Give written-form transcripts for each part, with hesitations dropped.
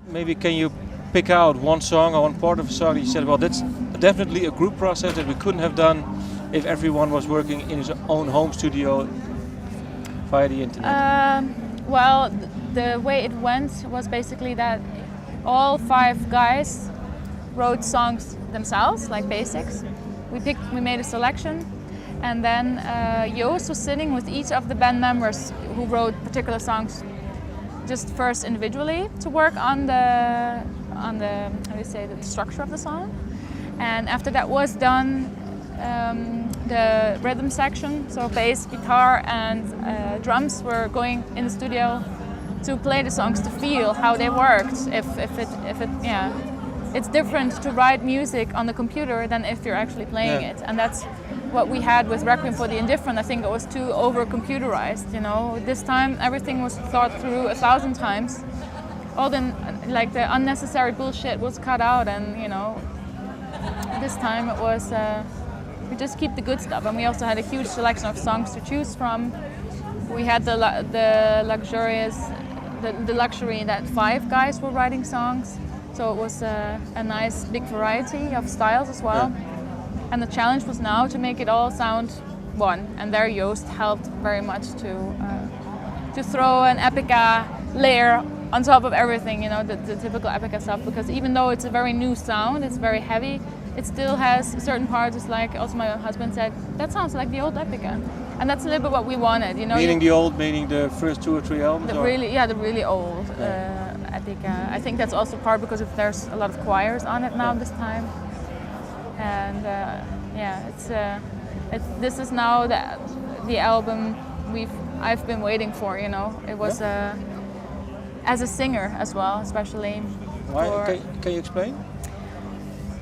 maybe can you pick out one song or one part of a song that you said, well, that's definitely a group process that we couldn't have done if everyone was working in his own home studio via the internet? Well, the way it went was basically that all 5 guys wrote songs themselves, like basics. We made a selection, and then Joost was sitting with each of the band members who wrote particular songs just first individually to work on the how do you say, the structure of the song. And after that was done, the rhythm section, so bass, guitar, and drums were going in the studio to play the songs to feel how they worked. It's different to write music on the computer than if you're actually playing it, and that's what we had with Requiem for the Indifferent. I think it was too over-computerized. You know, this time everything was thought through 1,000 times. All the unnecessary bullshit was cut out, and you know, this time it was we just keep the good stuff. And we also had a huge selection of songs to choose from. We had the luxury that 5 guys were writing songs, so it was a nice big variety of styles as well. Yeah. And the challenge was now to make it all sound one, and there Joost helped very much to throw an Epica layer on top of everything, you know, the typical Epica stuff, because even though it's a very new sound, it's very heavy, it still has certain parts. It's like, also my husband said, that sounds like the old Epica. And that's a little bit what we wanted, you know. Meaning the first 2 or 3 albums? The really old Epica. I think that's also part because there's a lot of choirs on it now this time. And this is now the album I've been waiting for, you know. It was as a singer as well, especially. Why? Can you explain?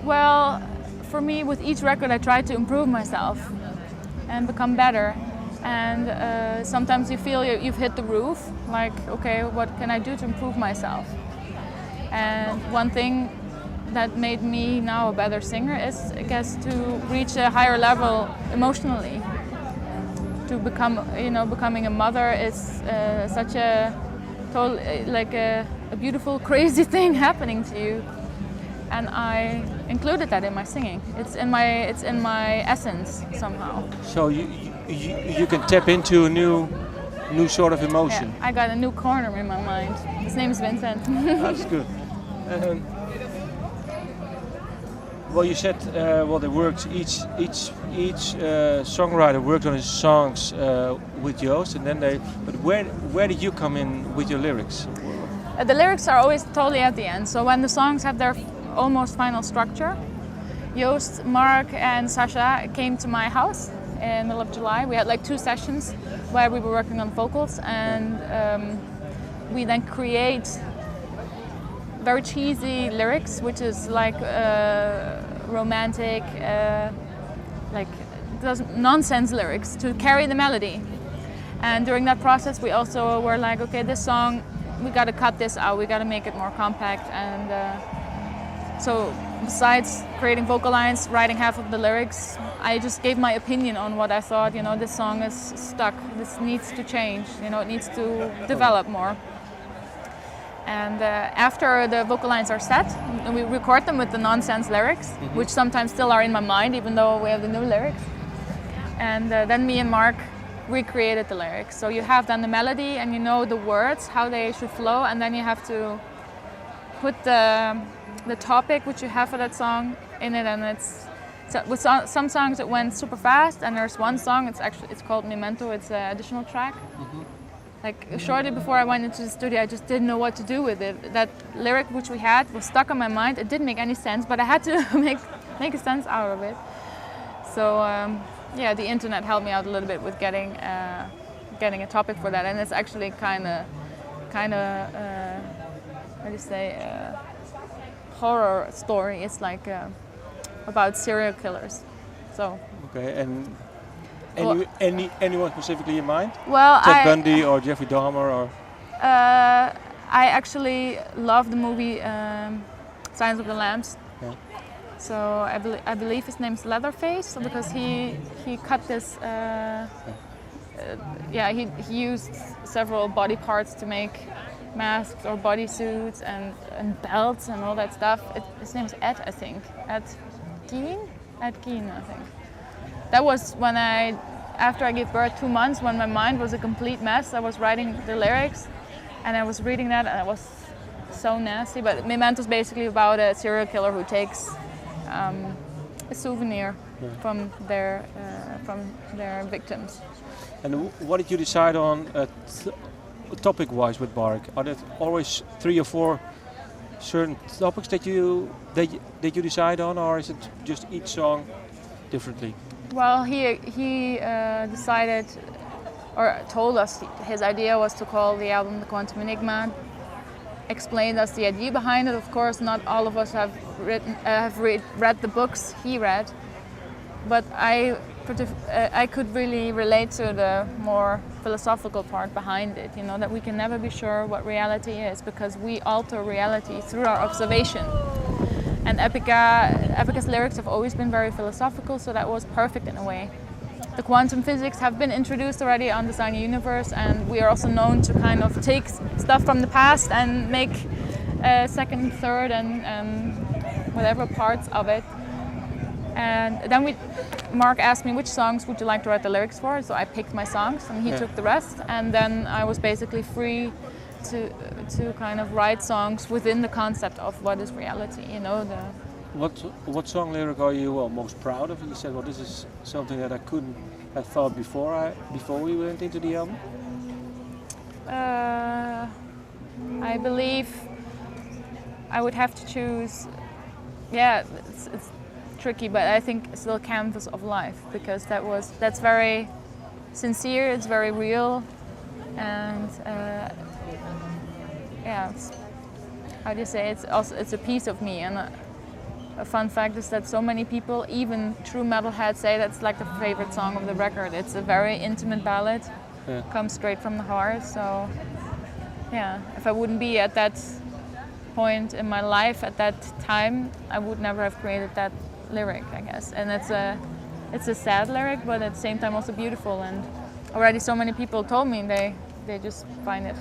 Well, for me, with each record I try to improve myself and become better. And sometimes you feel you've hit the roof, like, okay, what can I do to improve myself? And one thing that made me now a better singer is, I guess, to reach a higher level emotionally. To becoming a mother is such a total, like a beautiful, crazy thing happening to you. And I included that in my singing. It's in my essence somehow. So you can tap into a new sort of emotion. Yeah, I got a new corner in my mind. His name is Vincent. That's good. Well, you said they worked each songwriter worked on his songs with Joost, and then But where did you come in with your lyrics? The lyrics are always totally at the end. So when the songs have their almost final structure, Joost, Mark, and Sasha came to my house in the middle of July. We had like 2 sessions where we were working on vocals, and we then create very cheesy lyrics, which is like romantic, like nonsense lyrics to carry the melody. And during that process, we also were like, okay, this song, we got to cut this out. We got to make it more compact. And so besides creating vocal lines, writing half of the lyrics, I just gave my opinion on what I thought, you know, this song is stuck. This needs to change, you know, it needs to develop more. And after the vocal lines are set, we record them with the nonsense lyrics, which sometimes still are in my mind, even though we have the new lyrics. And then me and Mark recreated the lyrics. So you have then the melody and you know the words, how they should flow, and then you have to put the topic which you have for that song in it. And it's with some songs it went super fast, and there's one song, it's called Memento. It's an additional track. Like shortly before I went into the studio, I just didn't know what to do with it. That lyric which we had was stuck on my mind. It didn't make any sense, but I had to make a sense out of it. So yeah, the internet helped me out a little bit with getting a topic for that, and it's actually kind of how do you say, horror story. It's like about serial killers. So okay, and anyone specifically in mind? Well, Ted Bundy or Jeffrey Dahmer or? I actually love the movie Silence of the Lambs. Yeah. So I believe his name is Leatherface, because he cut this. Yeah, he used several body parts to make masks or bodysuits and belts and all that stuff. His name is Ed, I think. Ed Gein? Ed Gein, I think. That was when after I gave birth 2 months, when my mind was a complete mess. I was writing the lyrics and I was reading that and it was so nasty. But Memento's basically about a serial killer who takes a souvenir from their victims. And what did you decide on topic-wise with Bark? Are there always 3 or 4 certain topics that you decide on, or is it just each song differently? Well, he decided or told us his idea was to call the album The Quantum Enigma. Explained us the idea behind it. Of course, not all of us have read the books he read, but I could really relate to the more philosophical part behind it. You know, that we can never be sure what reality is because we alter reality through our observation. And Epica's lyrics have always been very philosophical, so that was perfect in a way. The quantum physics have been introduced already on Design Your Universe, and we are also known to kind of take stuff from the past and make second, third, and whatever parts of it. And then Mark asked me which songs would you like to write the lyrics for, so I picked my songs and he took the rest, and then I was basically free to kind of write songs within the concept of what is reality, you know. What song lyric are you most proud of? You said, well, this is something that I couldn't have thought before we went into the album. I believe I would have to choose. Yeah, it's tricky, but I think still Canvas of Life, because that's very sincere. It's very real, and how do you say? It's a piece of me. And a fun fact is that so many people, even true metalheads, say that's like the favorite song of the record. It's a very intimate ballad, comes straight from the heart. So, yeah, if I wouldn't be at that point in my life at that time, I would never have created that lyric, I guess. And it's a sad lyric, but at the same time also beautiful. And already so many people told me they just find it,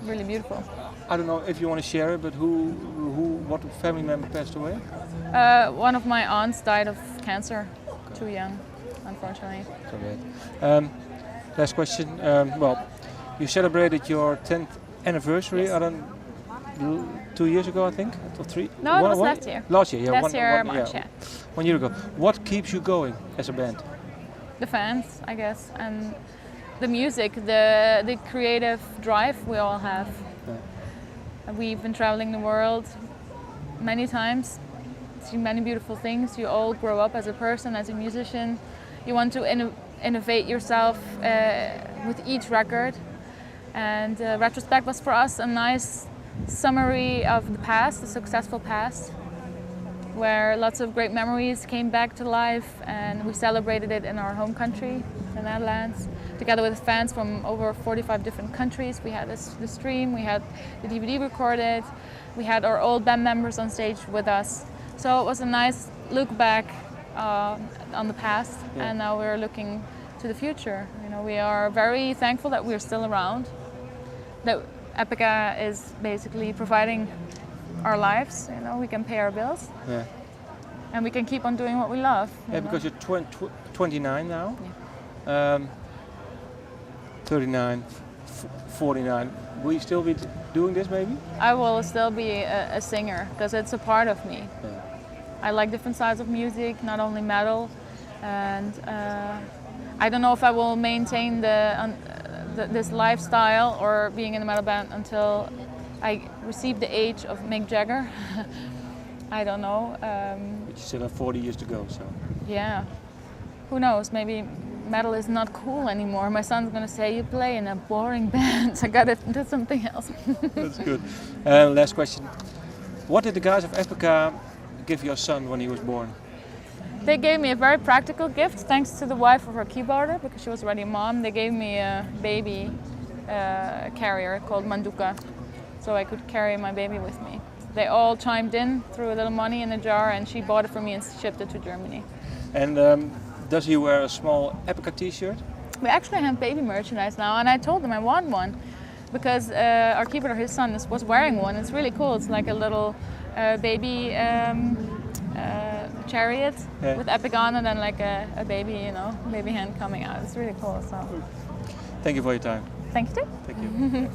really beautiful. I don't know if you want to share it, but what family member passed away? One of my aunts died of cancer, too young, unfortunately. So bad. Last question. Well, you celebrated your 10th anniversary. Yes. 2 years ago, I think, or 3. No, it was last year. Last year, yeah. Last year, March, yeah. 1 year ago. What keeps you going as a band? The fans, I guess, and the music, the creative drive we all have. Yeah. We've been traveling the world many times, seen many beautiful things. You all grow up as a person, as a musician. You want to innovate yourself with each record. And Retrospect was for us a nice summary of the past, the successful past, where lots of great memories came back to life, and we celebrated it in our home country, the Netherlands, together with fans from over 45 different countries. We had the stream, we had the DVD recorded, we had our old band members on stage with us. So it was a nice look back on the past, and now we're looking to the future. You know, we are very thankful that we're still around, that Epica is basically providing our lives. You know, we can pay our bills, and we can keep on doing what we love. Yeah, because you're 29 now. Yeah. 39, 49. Will you still be doing this, maybe? I will still be a singer because it's a part of me. Yeah. I like different sides of music, not only metal, and I don't know if I will maintain this lifestyle or being in a metal band until I receive the age of Mick Jagger. I don't know. But you still have 40 years to go, so. Yeah. Who knows? Maybe metal is not cool anymore. My son's gonna say, you play in a boring band. I gotta do something else. That's good. Last question. What did the guys of Epica give your son when he was born? They gave me a very practical gift, thanks to the wife of our keyboarder, because she was already a mom. They gave me a baby carrier called Manduka, so I could carry my baby with me. They all chimed in, threw a little money in a jar, and she bought it for me and shipped it to Germany. And does he wear a small Epica t-shirt? We actually have baby merchandise now, and I told them I want one. because our keyboarder, his son, was wearing one. It's really cool. It's like a little baby chariot with Epic on, and then like a baby, you know, baby hand coming out. It's really cool. So Thank you for your time. thank you too. Thank you.